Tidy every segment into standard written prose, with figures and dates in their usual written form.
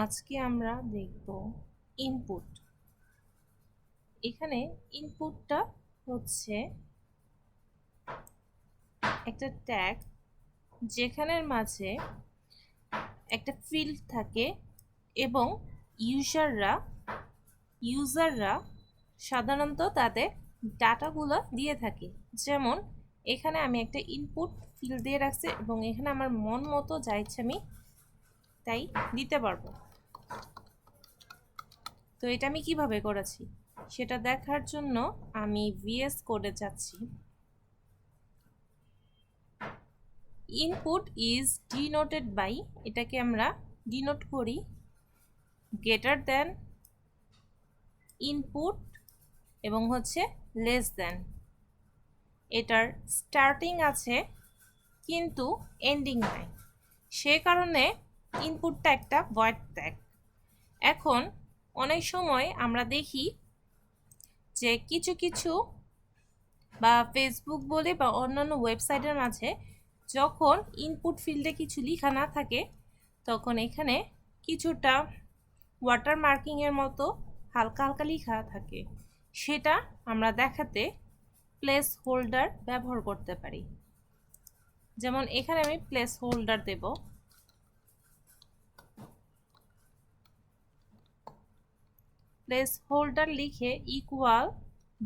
আজকে আমরা দেখব ইনপুট। এখানে ইনপুটটা হচ্ছে একটা ট্যাগ যেখানের মাঝে একটা ফিল্ড থাকে এবং ইউজাররা সাধারণত তাদের ডাটাগুলো দিয়ে থাকে। যেমন এখানে আমি একটা ইনপুট ফিল্ড দিয়ে রাখছি এবং এখানে আমার মন মতো যা ইচ্ছে আমি তাই দিতে পারবো। তো এটা আমি কিভাবে করেছি সেটা দেখার জন্য আমি ভিএস কোডে যাচ্ছি। ইনপুট ইজ ডিনোটেড বাই, এটাকে আমরা ডিনোট করি গ্রেটার দেন ইনপুট এবং হচ্ছে লেস দেন। এটার স্টার্টিং আছে কিন্তু এন্ডিং নাই, সে কারণে ইনপুটটা একটা ভয়েড ট্যাগ। এখন অনেক সময় আমরা দেখি যে কিছু কিছু বা ফেসবুক বলে বা অন্যান্য ওয়েবসাইটের মাঝে যখন ইনপুট ফিল্ডে কিছু লেখা না থাকে তখন এখানে কিছুটা ওয়াটার মার্কিংয়ের মতো হালকা হালকা লেখা থাকে। সেটা আমরা দেখাতে প্লেস হোল্ডার ব্যবহার করতে পারি। যেমন এখানে আমি প্লেস হোল্ডার দেব। প্লেস হোল্ডার লিখে ইকুয়াল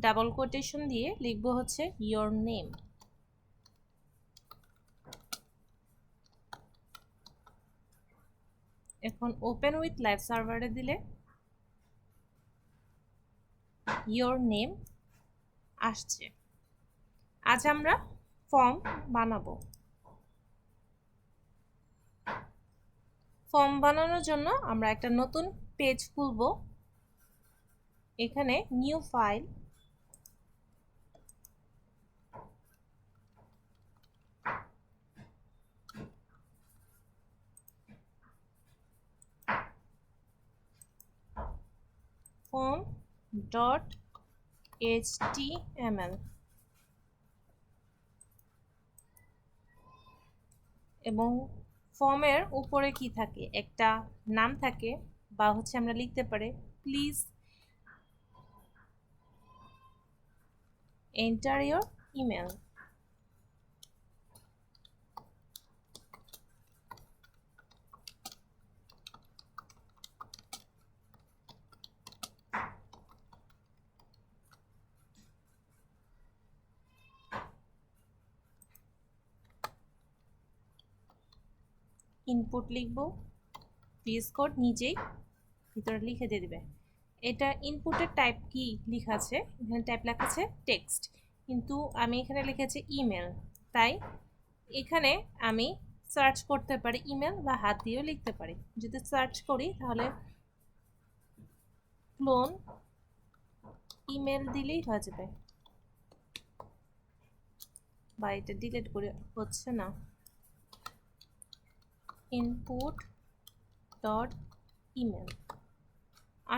ডাবল কোটেশন দিয়ে লিখব হচ্ছে ইয়োর নেম। এখন ওপেন উইথ লাইভ সার্ভারে দিলে ইয়োর নেম আসছে। আজ আমরা ফর্ম বানাবো। ফর্ম বানানোর জন্য আমরা একটা নতুন পেজ খুলব। এখানে new file, form dot html এবং ফর্মের উপরে কি থাকে, একটা নাম থাকে বা হচ্ছে আমরা লিখতে পারি please enter your email. Input লিখব, ভিএস কোড নিজেই ভিতরে লিখে দিয়ে দিবে। এটা ইনপুটের টাইপ কি লেখা আছে, এখানে টাইপ লেখা আছে টেক্সট, কিন্তু আমি এখানে লিখেছি ইমেল, তাই এখানে আমি সার্চ করতে পারি ইমেল বা হাত দিয়েও লিখতে পারি। যদি সার্চ করি তাহলে ক্লোন ইমেল দিলেই হয়ে যাবে, বা এটা ডিলিট করে হচ্ছে না। ইনপুট ডট ইমেল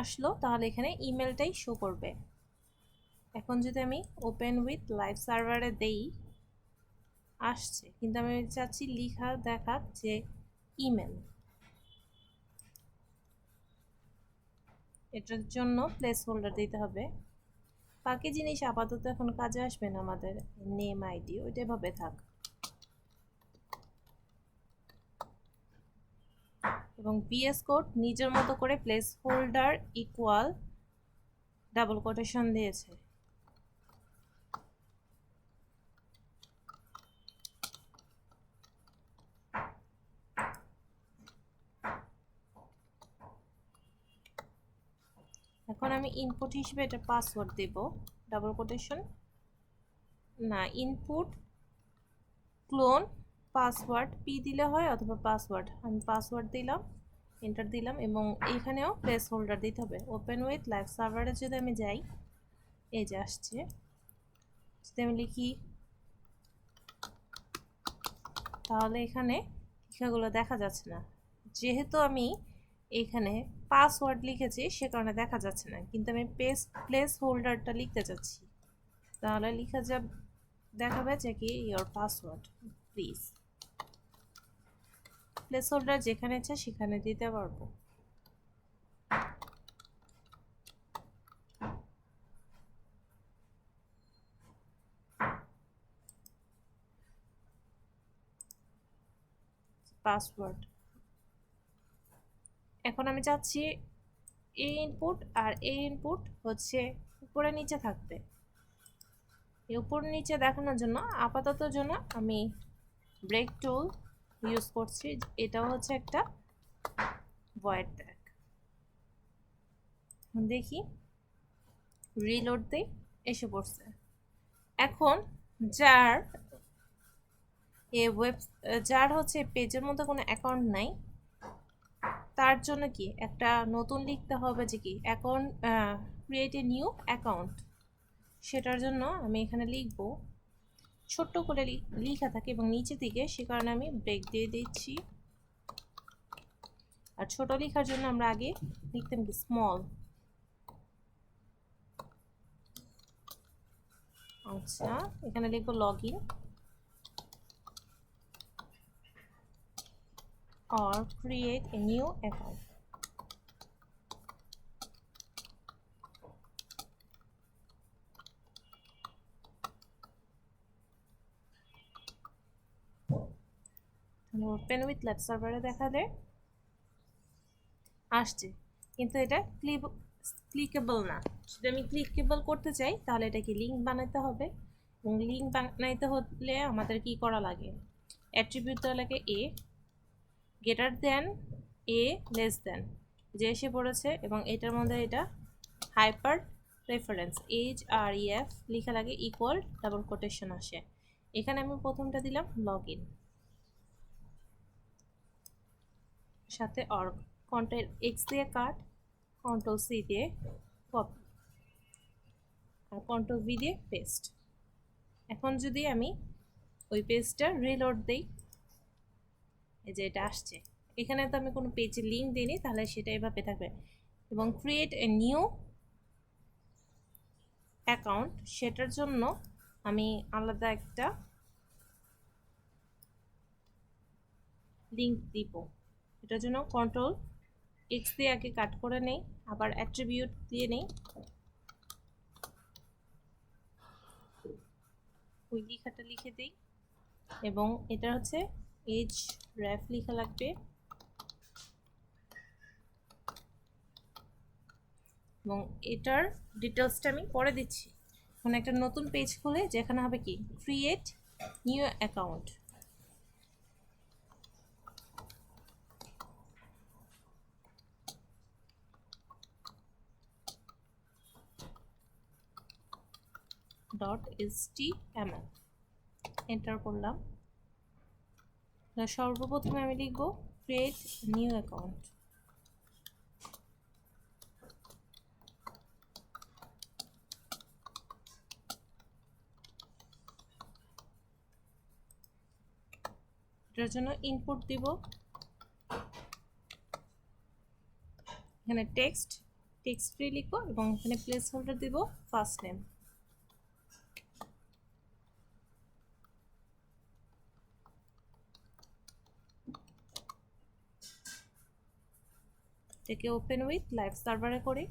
আসলো, তাহলে এখানে ইমেলটাই শো করবে। এখন যদি আমি ওপেন উইথ লাইভ সার্ভারে দেই আসছে, কিন্তু আমি চাচ্ছি লিখা দেখাক যে ইমেল। এটার জন্য প্লেস হোল্ডার দিতে হবে। বাকি জিনিস আপাতত এখন কাজে আসবে না, আমাদের নেম আইডি ওইটা ভাবে থাক। এবং ভিএস কোড নিজের মতো করে place holder equal double quotation দিয়েছে। এখন আমি ইনপুট হিসেবে এটা পাসওয়ার্ড দেব, ডাবল কোটেশন না, ইনপুট ক্লোন পাসওয়ার্ড পি দিলে হয় অথবা পাসওয়ার্ড। আমি পাসওয়ার্ড দিলাম, এন্টার দিলাম এবং এইখানেও প্লেস হোল্ডার দিতে হবে। ওপেন উইথ লাইভ সার্ভারে যদি আমি যাই, এই যে আসছে, যদি আমি লিখি তাহলে এখানে লেখাগুলো দেখা যাচ্ছে না, যেহেতু আমি এখানে পাসওয়ার্ড লিখেছি সে কারণে দেখা যাচ্ছে না। কিন্তু আমি প্লেস হোল্ডারটা লিখতে চাচ্ছি, তাহলে লিখা দেখাবে যে কি your password please. Place holder যেখানে ইচ্ছা সেখানে দিতে পারবো। পাসওয়ার্ড। এখন আমি চাচ্ছি এই ইনপুট আর এই ইনপুট হচ্ছে উপরে নিচে থাকবে। এই উপর নিচে দেখানোর জন্য আপাতত জন্য আমি ব্রেক টুল ইউজ করছি। এটাও হচ্ছে একটা ভয়েড ট্যাগ। দেখি রিলোড দেই, এসে পড়ছে। এখন যার যার হচ্ছে পেজের মধ্যে কোনো অ্যাকাউন্ট নাই, তার জন্য কি একটা নতুন লিখতে হবে যে কি account create a new account. সেটার জন্য আমি এখানে লিখব, ছোট্ট করে লিখা থাকে এবং নিচে দিকে, সে কারণে আমি ব্রেক দিয়ে দিচ্ছি। আর ছোট লেখার জন্য আমরা আগে লিখতাম কি স্মল। আচ্ছা, এখানে লিখব log in or create a new account. Open with lab সার্ভারে দেখালে আসছে, কিন্তু এটা ক্লিকেবল না। যদি আমি ক্লিকেবল করতে চাই তাহলে এটাকে লিঙ্ক বানাতে হবে, এবং লিঙ্ক বানাইতে হলে আমাদের কি করা লাগে, অ্যাট্রিবিউট দেওয়া লাগে এ গ্রেটার দেন এ লেস দেন, যে এসে পড়েছে, এবং এটার মধ্যে এটা হাইপার রেফারেন্স HREF লেখা লাগে ইকুয়াল ডাবল কোটেশন আসে। এখানে আমি প্রথমটা দিলাম লগ ইন, সাথে অর্গ, কন্ট্রোল X দিয়ে কাট, কন্ট্রোল C দিয়ে কপি, আর কন্ট্রোল V দিয়ে পেস্ট। এখন যদি আমি ওই পেজটা রিলোড দিই, এই যে এটা আসছে। এখানে তো আমি কোনো পেজে লিঙ্ক দিইনি, তাহলে সেটা এভাবে থাকবে। এবং ক্রিয়েট এ নিউ অ্যাকাউন্ট, সেটার জন্য আমি আলাদা একটা লিঙ্ক দিব। এটার জন্য কন্ট্রোল X দিয়ে আগে কাট করে নেই, আবার অ্যাট্রিবিউট দিয়ে নেই, ওই লেখাটা লিখে দিই, এবং এটা হচ্ছে href লেখা লাগবে, এবং এটার ডিটেলসটা আমি পরে দিচ্ছি। এখন একটা নতুন পেজ খুলে, যেখানে হবে কি create new account. .html enter করলাম। সর্বপ্রথমে আমি লিখব ক্রিয়েট নিউ অ্যাকাউন্ট। এটার জন্য ইনপুট দিব, এখানে টেক্সট ফ্রি লিখবো, এবং এখানে প্লেস হোল্ডার দিব ফার্স্ট নেম। এটাকে ওপেন উইথ লাইভ সার্ভারে করি,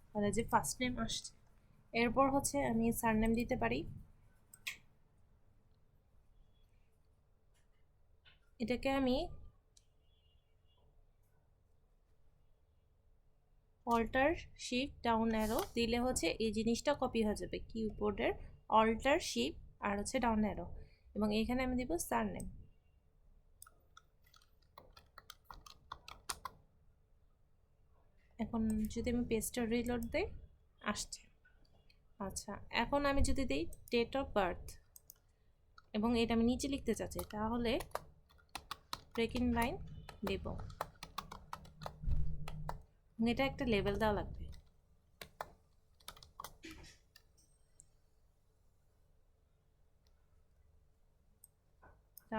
তাহলে যে ফার্স্ট নেম আসছে। এরপর হচ্ছে আমি সারনেম দিতে পারি। এটাকে আমি অল্টার শিফট ডাউন অ্যারো দিলে হচ্ছে এই জিনিসটা কপি হয়ে যাবে, কিবোর্ডের অল্টার শিফট আর হচ্ছে ডাউন অ্যারো, এবং এখানে আমি দিব সারনেম। এখন যদি আমি পেজটা রিলোড দিই, আসছে। আচ্ছা, এখন আমি যদি দিই ডেট অফ বার্থ, এবং এটা আমি নিচে লিখতে চাচ্ছি, তাহলে ব্রেকিং লাইন দেব, এটা একটা লেভেল দেওয়া লাগবে।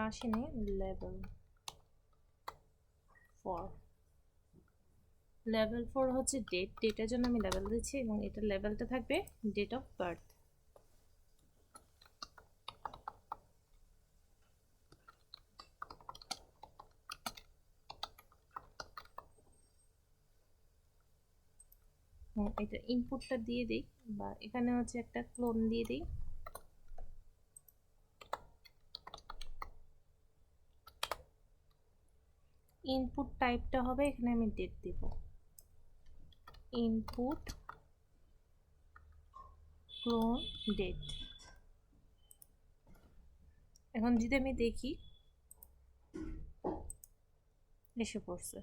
আসেনি, লেভেল 4, লেভেল 4 হচ্ছে ডেটের জন্য আমি লেভেল দিচ্ছি, এবং এটা লেভেলটা থাকবে ডেট অফ বার্থ। এটা ইনপুটটা দিয়ে দিই, বা এখানে হচ্ছে একটা ক্লোন দিয়ে দিই। ইনপুট টাইপটা হবে, এখানে আমি ডেট দিব, ইনপুট ক্লোন ডেট। এখন যদি আমি দেখি এসে পড়ছে।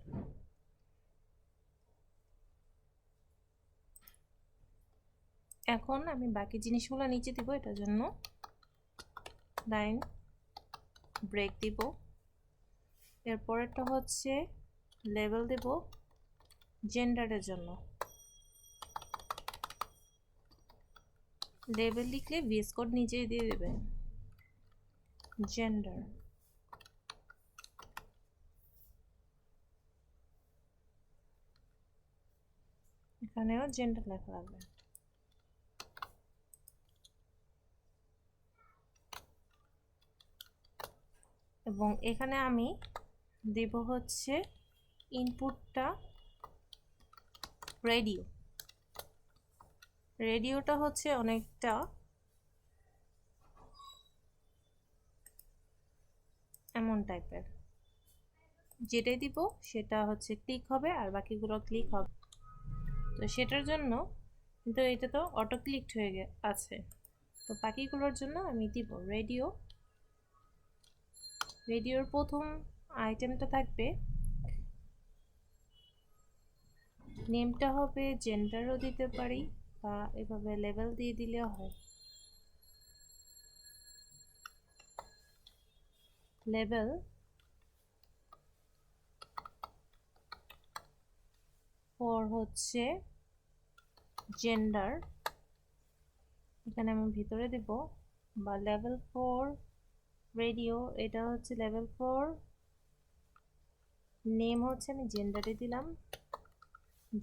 এখন আমি বাকি জিনিসগুলো নিচে দিব, এটার জন্য লাইন ব্রেক দিব। এরপরেরটা হচ্ছে লেবেল দেব জেন্ডারের জন্য। লেবেল লিখলে ভিএস কোড নিজেই দিয়ে দেবে জেন্ডার। এখানেও জেন্ডার লেখা লাগবে। এবং এখানে আমি দেব হচ্ছে ইনপুটটা রেডিও। রেডিওটা হচ্ছে অনেকটা এমন টাইপের, যেটাই দিব সেটা হচ্ছে ক্লিক হবে আর বাকিগুলো ক্লিক হবে। তো সেটার জন্য কিন্তু এটা তো অটো ক্লিকড হয়ে আছে, তো বাকিগুলোর জন্য আমি দিব রেডিও। রেডিওর প্রথম আইটেমটা থাকবে, নেমটা হবে জেন্ডারও দিতে পারি বা এভাবে লেবেল দিয়ে দিলেও হয়। লেবেল ফর হচ্ছে জেন্ডার, এখানে আমি ভিতরে দেব, বা লেভেল ফর রেডিও, এটা হচ্ছে লেভেল ফর নেম, হচ্ছে আমি জেন্ডারে দিলাম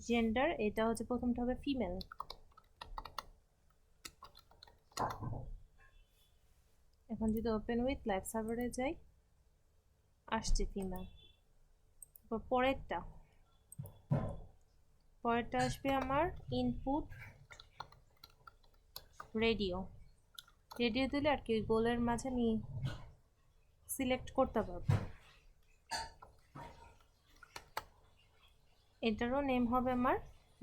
জেন্ডার, এটা হচ্ছে প্রথমটা হবে ফিমেল। এখন যদি ওপেন উইথ লাইভ সার্ভারে যাই, আসছে ফিমেল। পরেরটা আসবে আমার ইনপুট রেডিও। রেডিও দিলে আর কি গোলের মাঝে আমি সিলেক্ট করতে পারবো। এটারও নেম হবে আমার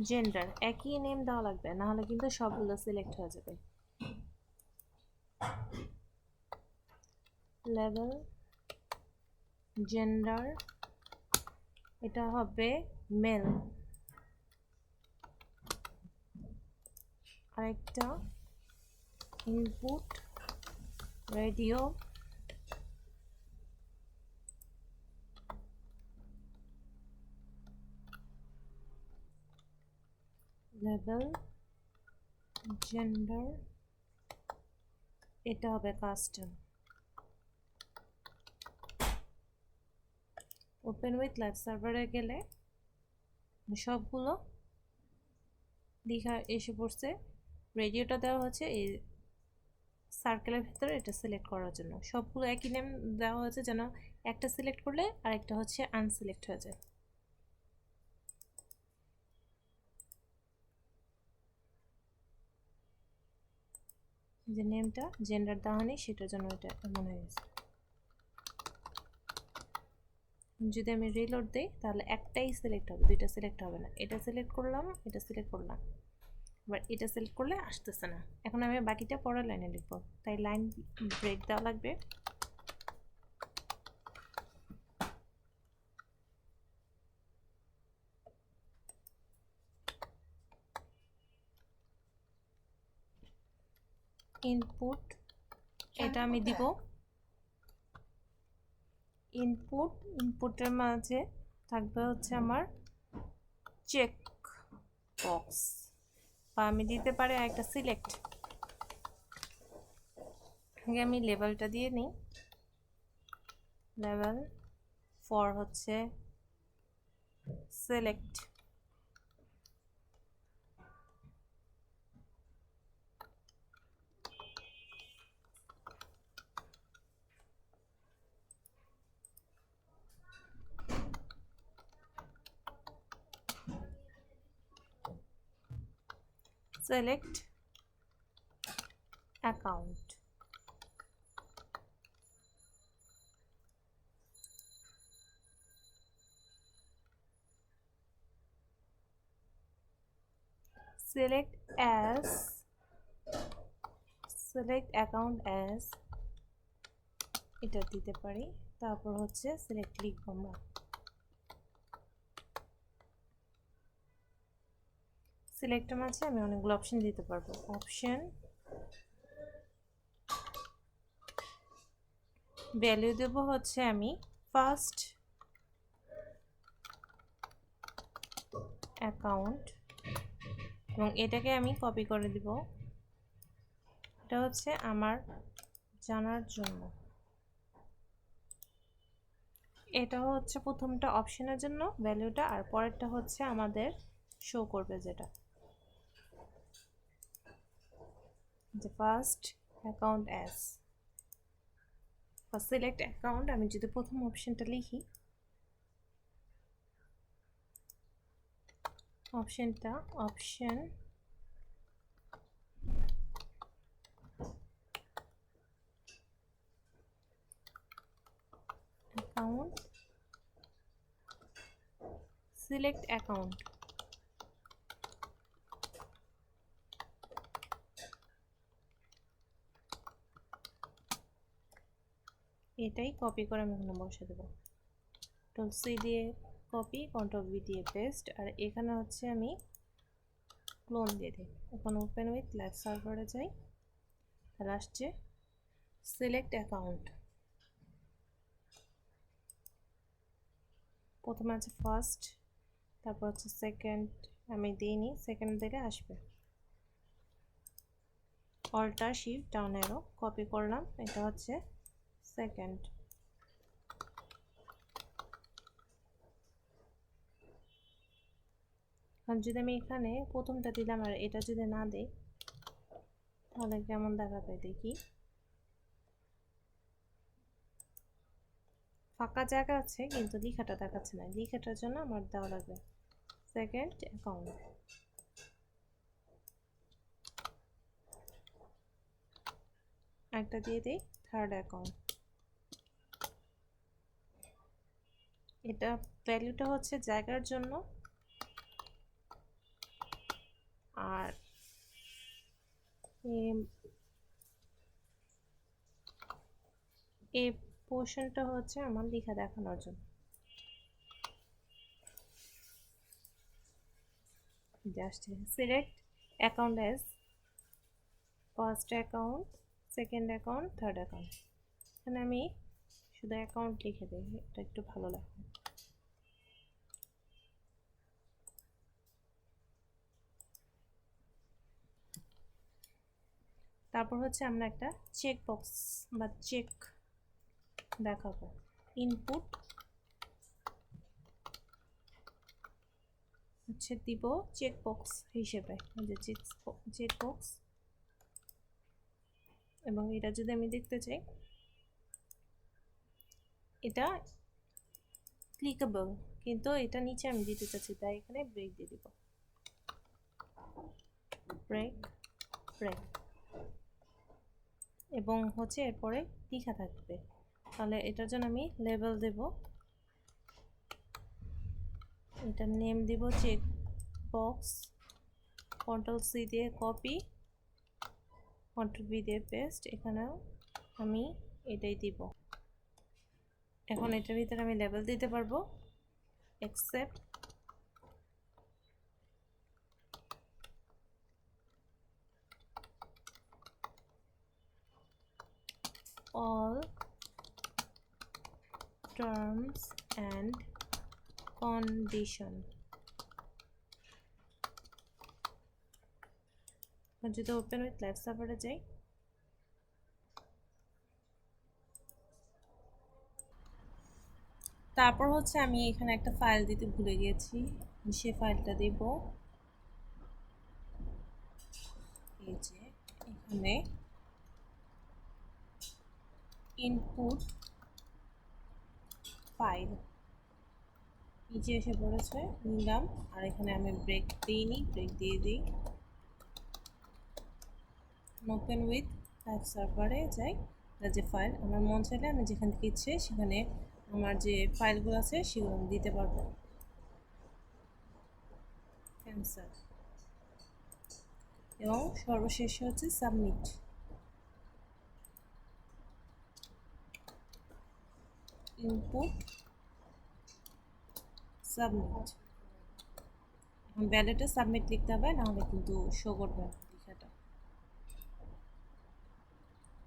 জেন্ডার, একই নেম দেওয়া লাগবে, না হলে কিন্তু সবগুলো সিলেক্ট হয়ে যাবে। লেভেল জেন্ডার, এটা হবে মেল। আরেকটা ইনপুট রেডিও, লেভেল জেন্ডার, এটা হবে কাস্টম। ওপেন উইথ লাইভ সার্ভারে গেলে সবগুলো লেখা এসে পড়ছে। রেডিওটা দেওয়া হচ্ছে এই সার্কেলের ভিতরে, এটা সিলেক্ট করার জন্য। সবগুলো একই নেম দেওয়া হয়েছে, যেন একটা সিলেক্ট করলে আরেকটা হচ্ছে আনসিলেক্ট হয়ে যায়। যে নেমটা জেন্ডার দেওয়া নেই সেটার জন্য এটা এমন হয়ে গেছে। যদি আমি রিলোড দিই তাহলে একটাই সিলেক্ট হবে, দুইটা সিলেক্ট হবে না। এটা সিলেক্ট করলাম, এটা সিলেক্ট করলাম, এবার এটা সিলেক্ট করলে আসতেছে না। এখন আমি বাকিটা পরের লাইনে লিখবো, তাই লাইন ব্রেক দেওয়া লাগবে। ইনপুট, এটা আমি দিব ইনপুট। ইনপুটের মাঝে থাকবে হচ্ছে আমার চেক বক্স, বা আমি দিতে পারি একটা সিলেক্ট। আগে আমি লেভেলটা দিয়ে নিই, লেভেল ফর হচ্ছে select. select account, select as, select account as এটা দিতে পারি। তারপর হচ্ছে সিলেক্ট লিখব আমরা। সিলেক্টের মাঝে আমি অনেকগুলো অপশন দিতে পারবো। অপশন, ভ্যালু দেব হচ্ছে আমি ফার্স্ট অ্যাকাউন্ট এবং এটাকে আমি কপি করে দিব। এটা হচ্ছে আমার জানার জন্য। এটা হচ্ছে প্রথমটা অপশনের জন্য ভ্যালুটা, আর পরেরটা হচ্ছে আমাদের শো করবে যেটা যে ফার্স্ট অ্যাকাউন্ট অ্যাজ বা সিলেক্ট অ্যাকাউন্ট। আমি যদি প্রথম অপশনটা লিখি, অপশনটা অপশন অ্যাকাউন্ট সিলেক্ট অ্যাকাউন্ট, এটাই কপি করে আমি এখানে বসে দেবো। কন্ট্রোল সি দিয়ে কপি, কন্ট্রোল ভি দিয়ে পেস্ট, আর এখানে হচ্ছে আমি ক্লোন দিয়ে দিই। এখন ওপেন উইথ লাইভ সার্ভারে যাই, তাহলে আসছে সিলেক্ট অ্যাকাউন্ট। প্রথমে আছে ফার্স্ট, তারপর হচ্ছে সেকেন্ড, আমি দিইনি, সেকেন্ড দিলে আসবে। অল্টা শিফট ডাউন অ্যারো কপি করলাম, এটা হচ্ছে সেকেন্ড। এখন যদি আমি এখানে প্রথমটা দিলাম আর এটা যদি না দেই তাহলে কেমন দেখাবে দেখি। ফাঁকা জায়গা আছে কিন্তু লেখাটা দেখাচ্ছে না। লেখাটার জন্য আমার দেওয়া লাগবে সেকেন্ড অ্যাকাউন্ট। একটা দিয়ে দিই থার্ড অ্যাকাউন্ট। এটা ভ্যালুটা হচ্ছে জায়গার জন্য, আর এই পোর্শনটা হচ্ছে আমার লেখা দেখানোর জন্য। Just select account as first account, second account, third account. এখানে আমি শুধু অ্যাকাউন্ট লিখে দিই, এটা একটু ভালো লাগে। তারপর হচ্ছে আমরা একটা চেক বক্স বা চেক দেখাবো। ইনপুট হচ্ছে দিব চেক বক্স হিসেবে, যে চেক বক্স। এবং এটা যদি আমি দেখতে চাই, এটা ক্লিকেবল, কিন্তু এটা নিচে আমি দিতে চাচ্ছি, তাই এখানে ব্রেক দিয়ে দিব। ব্রেক ব্রেক এবং হচ্ছে এরপরে লেখা থাকবে। তাহলে এটার জন্য আমি লেবেল দেব, এটার নেম দিব চেক বক্স। কন্ট্রোল সি দিয়ে কপি, কন্ট্রোল ভি দিয়ে পেস্ট, এখানেও আমি এটাই দিব। এখন এটার ভিতরে আমি লেবেল দিতে পারবো accept all terms and condition। যদি ওপেন উইথ লাইভ সার্ভারে যাই, তারপর হচ্ছে আমি এখানে একটা ফাইল দিতে ভুলে গিয়েছি, সে ফাইলটা দেব। এই যে এখানে ইনপুট ফাইল নিচে এসে পড়েছে, নিলাম। আর এখানে আমি ব্রেক দিইনি, ব্রেক দিয়ে দিই। ওপেন উইথ লাইভ সার্ভারে যাই, যে ফাইল আমার মন চাইলে আমি যেখান থেকে ইচ্ছে সেখানে আমার যে ফাইলগুলো আছে সেগুলো আমি দিতে পারবো। ক্যান্সেল। এবং সর্বশেষে হচ্ছে সাবমিট। Input submit. এখন ভ্যালিডে সাবমিট লিখতে হবে, নাহলে কিন্তু শো করবে না লেখাটা।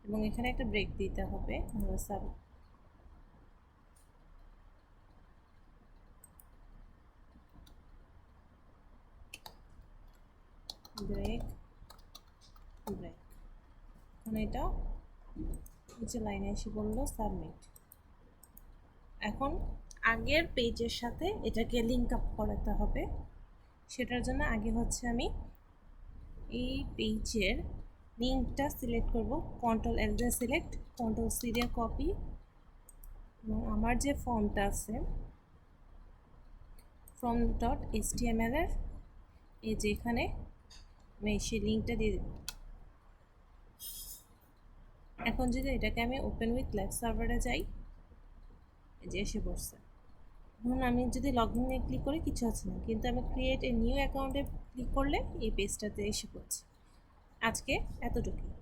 এবং এখানে একটা ব্রেক দিতে হবে, নাহলে ব্রেক ব্রেক। এখন এটা নিচে লাইনে এসে বললো সাবমিট। এখন আগের পেজের সাথে এটাকে লিঙ্ক আপ করাতে হবে। সেটার জন্য আগে হচ্ছে আমি এই পেজের লিঙ্কটা সিলেক্ট করব, কন্ট্রোল এল দিয়ে সিলেক্ট, কন্ট্রোল সি দিয়ে কপি, এবং আমার যে ফর্মটা আছে ফর্ম ডট HTML এর এই যে এখানে আমি সেই লিঙ্কটা দিয়ে দেব। এখন যদি এটাকে আমি ওপেন উইথ লাইভ সার্ভারে যাই, এই যে এসে পড়ছে। এখন আমি যদি লগ ইনে ক্লিক করি কিছু হচ্ছে না, কিন্তু আমি ক্রিয়েট এ নিউ অ্যাকাউন্টে ক্লিক করলে এই পেজটাতে এসে পড়ছে। আজকে এতটুকুই।